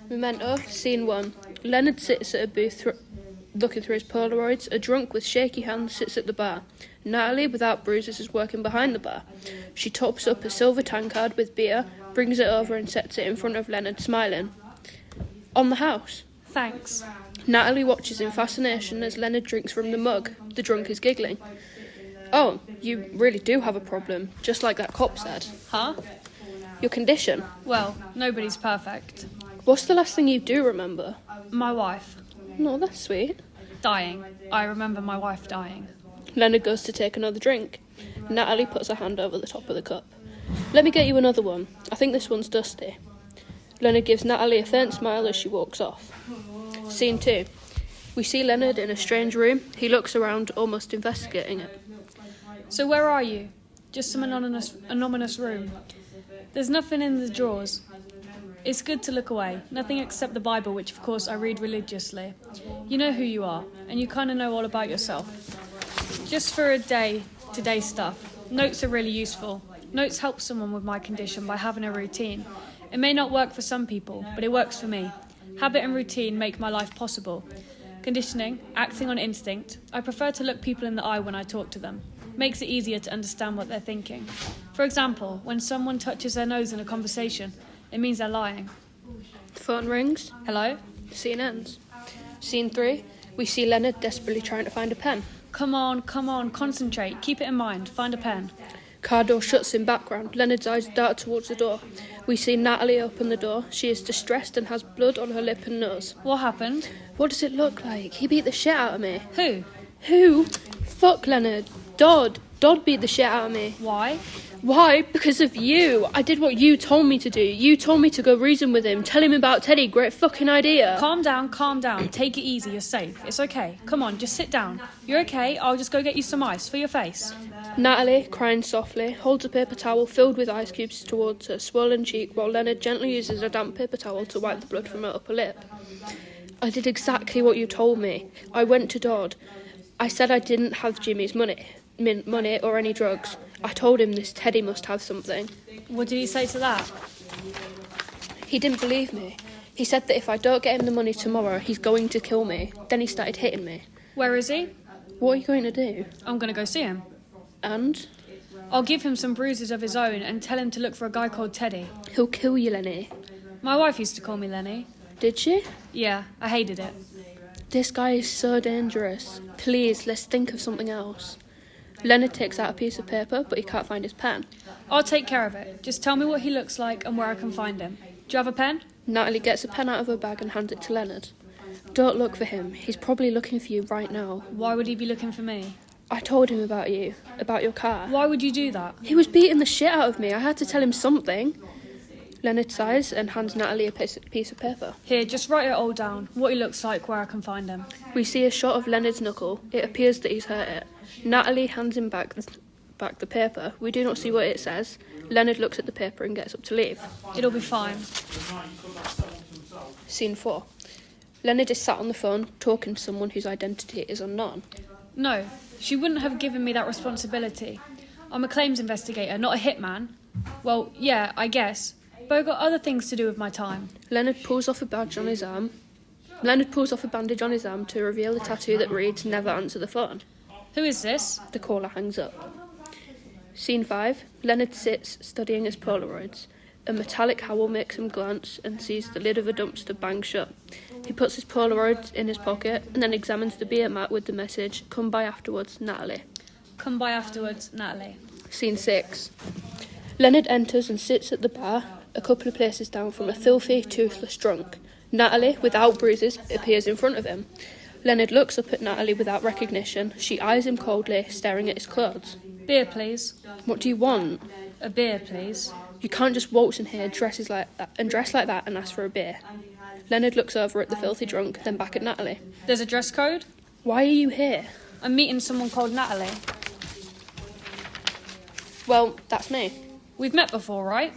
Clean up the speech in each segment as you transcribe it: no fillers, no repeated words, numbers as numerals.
Memento, scene 1. Leonard sits at a booth looking through his Polaroids. A drunk with shaky hands sits at the bar. Natalie, without bruises, is working behind the bar. She tops up a silver tankard with beer, brings it over and sets it in front of Leonard, smiling. On the house. Thanks. Natalie watches in fascination as Leonard drinks from the mug. The drunk is giggling. Oh, you really do have a problem, just like that cop said. Huh? Your condition. Well, nobody's perfect. What's the last thing you do remember? My wife. No, that's sweet. Dying. I remember my wife dying. Leonard goes to take another drink. Natalie puts her hand over the top of the cup. Let me get you another one. I think this one's dusty. Leonard gives Natalie a faint smile as she walks off. Scene 2. We see Leonard in a strange room. He looks around, almost investigating it. So where are you? Just some anonymous room. There's nothing in the drawers. It's good to look away. Nothing except the Bible, which of course I read religiously. You know who you are, and you kind of know all about yourself. Just for day-to-day stuff. Notes are really useful. Notes help someone with my condition by having a routine. It may not work for some people, but it works for me. Habit and routine make my life possible. Conditioning, acting on instinct. I prefer to look people in the eye when I talk to them. Makes it easier to understand what they're thinking. For example, when someone touches their nose in a conversation, it means they're lying. The phone rings. Hello? Scene ends. Scene 3. We see Leonard desperately trying to find a pen. Come on, concentrate. Keep it in mind. Find a pen. Car door shuts in background. Leonard's eyes dart towards the door. We see Natalie open the door. She is distressed and has blood on her lip and nose. What happened? What does it look like? He beat the shit out of me. Who? Who? Fuck Leonard. Dodd. Dodd beat the shit out of me. Why? Why? Because of you. I did what you told me to do. You told me to go reason with him. Tell him about Teddy. Great fucking idea. Calm down. Take it easy. You're safe. It's okay. Come on, just sit down. You're okay. I'll just go get you some ice for your face. Natalie, crying softly, holds a paper towel filled with ice cubes towards her swollen cheek while Leonard gently uses a damp paper towel to wipe the blood from her upper lip. I did exactly what you told me. I went to Dodd. I said I didn't have Jimmy's money or any drugs. I told him this Teddy must have something. What did he say to that? He didn't believe me. He said that if I don't get him the money tomorrow, he's going to kill me. Then he started hitting me. Where is he? What are you going to do? I'm going to go see him. And? I'll give him some bruises of his own and tell him to look for a guy called Teddy. He'll kill you, Lenny. My wife used to call me Lenny. Did she? Yeah, I hated it. This guy is so dangerous. Please, let's think of something else. Leonard takes out a piece of paper, but he can't find his pen. I'll take care of it. Just tell me what he looks like and where I can find him. Do you have a pen? Natalie gets a pen out of her bag and hands it to Leonard. Don't look for him. He's probably looking for you right now. Why would he be looking for me? I told him about you, about your car. Why would you do that? He was beating the shit out of me. I had to tell him something. Leonard sighs and hands Natalie a piece of paper. Here, just write it all down. What he looks like, where I can find him. We see a shot of Leonard's knuckle. It appears that he's hurt it. Natalie hands him back the paper. We do not see what it says. Leonard looks at the paper and gets up to leave. It'll be fine. Scene 4. Leonard is sat on the phone talking to someone whose identity is unknown. No, she wouldn't have given me that responsibility. I'm a claims investigator, not a hitman. Well, yeah, I guess. But I've got other things to do with my time. Leonard pulls off a bandage on his arm to reveal a tattoo that reads, "Never answer the phone." Who is this? The caller hangs up. Scene 5. Leonard sits, studying his Polaroids. A metallic howl makes him glance and sees the lid of a dumpster bang shut. He puts his Polaroids in his pocket and then examines the beer mat with the message, "Come by afterwards, Natalie." Come by afterwards, Natalie. Scene 6. Leonard enters and sits at the bar, a couple of places down from a filthy, toothless drunk. Natalie, without bruises, appears in front of him. Leonard looks up at Natalie without recognition. She eyes him coldly, staring at his clothes. Beer, please. What do you want? A beer, please. You can't just waltz in here, dress like that and ask for a beer. Leonard looks over at the filthy drunk, then back at Natalie. There's a dress code? Why are you here? I'm meeting someone called Natalie. Well, that's me. We've met before, right?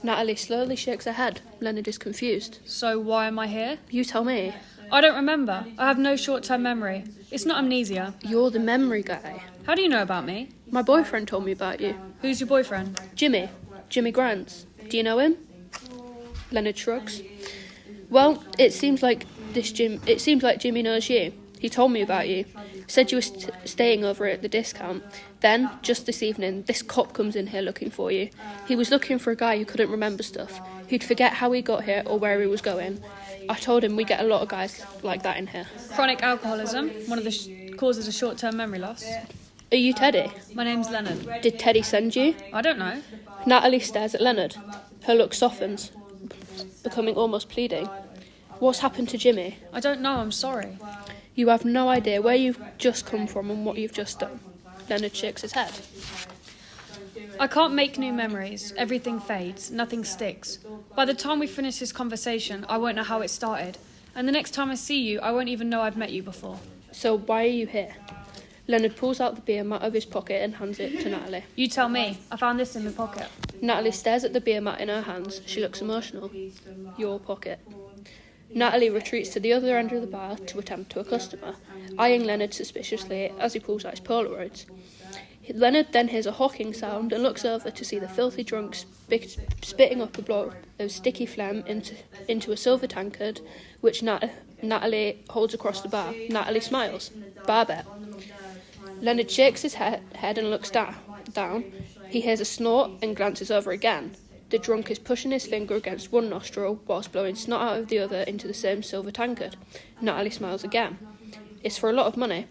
Natalie slowly shakes her head. Leonard is confused. So why am I here? You tell me. I don't remember. I have no short-term memory. It's not amnesia. You're the memory guy. How do you know about me? My boyfriend told me about you. Who's your boyfriend? Jimmy Grants. Do you know him? Leonard shrugs. Well, it seems like Jimmy knows you. He told me about you. Said you were staying over at the discount. Then, just this evening, this cop comes in here looking for you. He was looking for a guy who couldn't remember stuff. Who'd forget how he got here or where he was going. I told him we get a lot of guys like that in here. Chronic alcoholism, one of the causes of short-term memory loss. Are you Teddy? My name's Leonard. Did Teddy send you? I don't know. Natalie stares at Leonard. Her look softens, becoming almost pleading. What's happened to Jimmy? I don't know, I'm sorry. You have no idea where you've just come from and what you've just done. Leonard shakes his head. I can't make new memories. Everything fades. Nothing sticks. By the time we finish this conversation, I won't know how it started. And the next time I see you, I won't even know I've met you before. So why are you here? Leonard pulls out the beer mat of his pocket and hands it to Natalie. You tell me. I found this in my pocket. Natalie stares at the beer mat in her hands. She looks emotional. Your pocket. Natalie retreats to the other end of the bar to attend to a customer, eyeing Leonard suspiciously as he pulls out his Polaroids. Leonard then hears a hawking sound and looks over to see the filthy drunk spitting up a blob of sticky phlegm into a silver tankard, which Natalie holds across the bar. Natalie smiles. Bar bet. Leonard shakes his head and looks down. He hears a snort and glances over again. The drunk is pushing his finger against one nostril whilst blowing snot out of the other into the same silver tankard. Natalie smiles again. It's for a lot of money.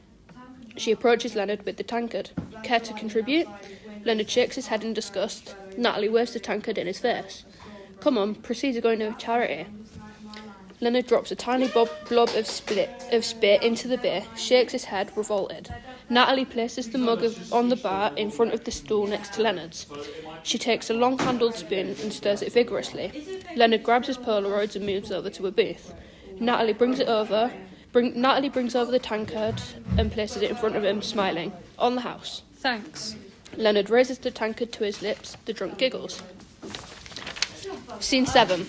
She approaches Leonard with the tankard. Care to contribute? Leonard shakes his head in disgust. Natalie waves the tankard in his face. Come on, proceeds are going to charity. Leonard drops a tiny blob of spit into the beer, shakes his head, revolted. Natalie places the mug on the bar in front of the stool next to Leonard's. She takes a long-handled spoon and stirs it vigorously. Leonard grabs his Polaroids and moves over to a booth. Natalie brings over the tankard and places it in front of him, smiling. On the house. Thanks. Leonard raises the tankard to his lips. The drunk giggles. Scene 7.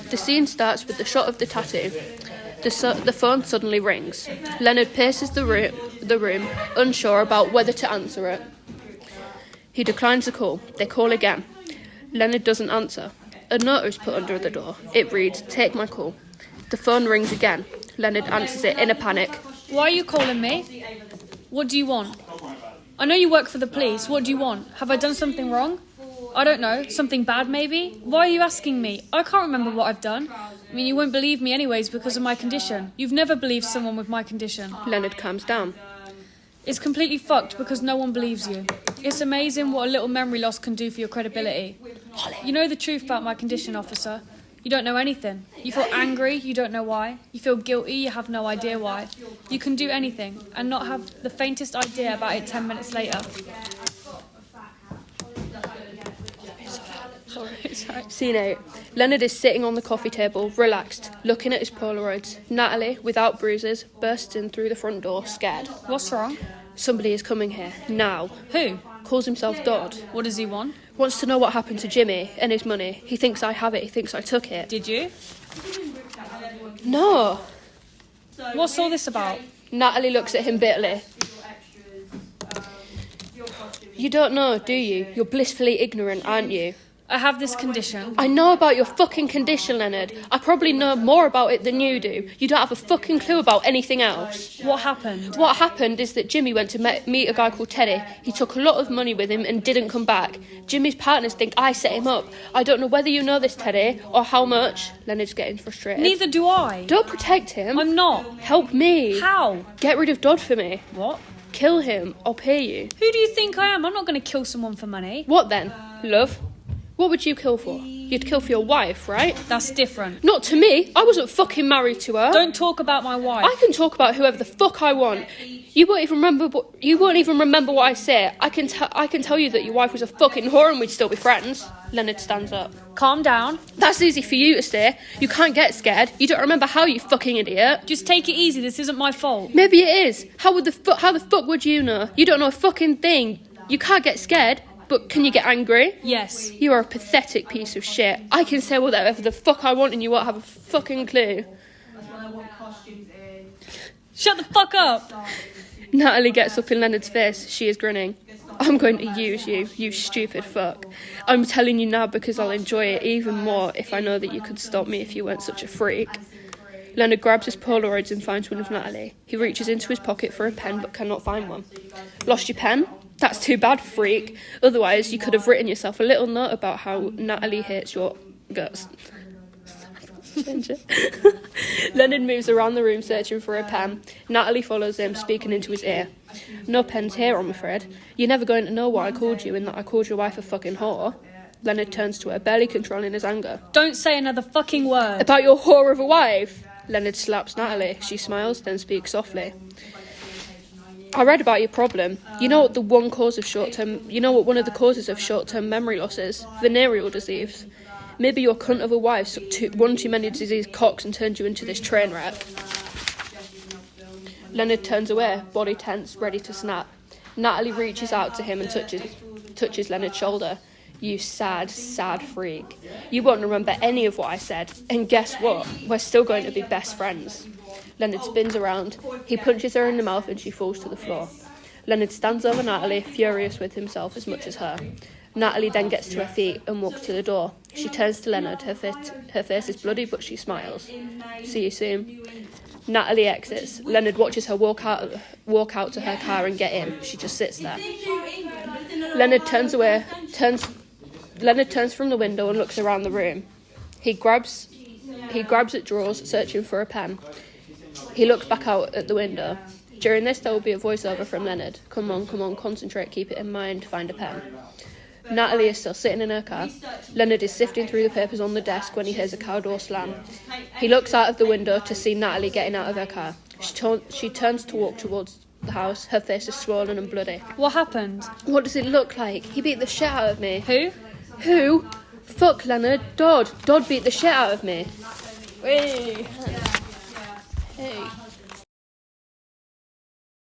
The scene starts with the shot of the tattoo. The phone suddenly rings. Leonard paces the room, unsure about whether to answer it. He declines the call. They call again. Leonard doesn't answer. A note is put under the door. It reads, "Take my call." The phone rings again. Leonard answers it in a panic. Why are you calling me? What do you want? I know you work for the police. What do you want? Have I done something wrong? I don't know. Something bad, maybe? Why are you asking me? I can't remember what I've done. I mean, you won't believe me anyways because of my condition. You've never believed someone with my condition. Leonard calms down. It's completely fucked because no one believes you. It's amazing what a little memory loss can do for your credibility. You know the truth about my condition, officer. You don't know anything. You feel angry, you don't know why. You feel guilty, you have no idea why. You can do anything and not have the faintest idea about it 10 minutes later. Sorry. Scene 8. Leonard is sitting on the coffee table, relaxed, looking at his Polaroids. Natalie, without bruises, bursts in through the front door, scared. What's wrong? Somebody is coming here, now. Who? Calls himself Dodd. What does he want? Wants to know what happened to Jimmy and his money. He thinks I have it, he thinks I took it. Did you? No. What's all this about? Natalie looks at him bitterly. You don't know, do you? You're blissfully ignorant, aren't you? I have this condition. I know about your fucking condition, Leonard. I probably know more about it than you do. You don't have a fucking clue about anything else. What happened? What happened is that Jimmy went to meet a guy called Teddy. He took a lot of money with him and didn't come back. Jimmy's partners think I set him up. I don't know whether you know this, Teddy, or how much. Leonard's getting frustrated. Neither do I. Don't protect him. I'm not. Help me. How? Get rid of Dodd for me. What? Kill him. I'll pay you. Who do you think I am? I'm not going to kill someone for money. What then? Love? What would you kill for? You'd kill for your wife, right? That's different. Not to me. I wasn't fucking married to her. Don't talk about my wife. I can talk about whoever the fuck I want. You won't even remember what I say. I can tell you that your wife was a fucking whore and we'd still be friends. Leonard stands up. Calm down. That's easy for you to say. You can't get scared. You don't remember how, you fucking idiot. Just take it easy. This isn't my fault. Maybe it is. How the fuck would you know? You don't know a fucking thing. You can't get scared. But can you get angry? Yes. You are a pathetic piece of shit. I can say whatever the fuck I want and you won't have a fucking clue. Shut the fuck up! Natalie gets up in Leonard's face. She is grinning. I'm going to use you, you stupid fuck. I'm telling you now because I'll enjoy it even more if I know that you could stop me if you weren't such a freak. Leonard grabs his Polaroids and finds one of Natalie. He reaches into his pocket for a pen but cannot find one. Lost your pen? That's too bad, freak. Otherwise, you could have written yourself a little note about how Natalie hates your guts. Leonard moves around the room searching for a pen. Natalie follows him, speaking into his ear. No pens here, I'm afraid. You're never going to know what I called you and that I called your wife a fucking whore. Leonard turns to her, barely controlling his anger. Don't say another fucking word. About your whore of a wife? Leonard slaps Natalie. She smiles, then speaks softly. I read about your problem. You know what one of the causes of short-term memory loss is? Venereal disease. Maybe your cunt of a wife sucked one too many diseased cocks and turned you into this train wreck. Leonard turns away, body tense, ready to snap. Natalie reaches out to him and touches Leonard's shoulder. You sad, sad freak. You won't remember any of what I said. And guess what? We're still going to be best friends. Leonard spins around. He punches her in the mouth and she falls to the floor. Leonard stands over Natalie, furious with himself as much as her. Natalie then gets to her feet and walks to the door. She turns to Leonard. Her face is bloody, but she smiles. See you soon. Natalie exits. Leonard watches her walk out to her car and get in. She just sits there. Leonard turns from the window and looks around the room. He grabs at drawers, searching for a pen. He looks back out at the window. During this, there will be a voiceover from Leonard. Come on, concentrate, keep it in mind, find a pen. Natalie is still sitting in her car. Leonard is sifting through the papers on the desk when he hears a car door slam. He looks out of the window to see Natalie getting out of her car. She turns to walk towards the house. Her face is swollen and bloody. What happened? What does it look like? He beat the shit out of me. Who? Who? Fuck, Leonard. Dodd beat the shit out of me. Hey.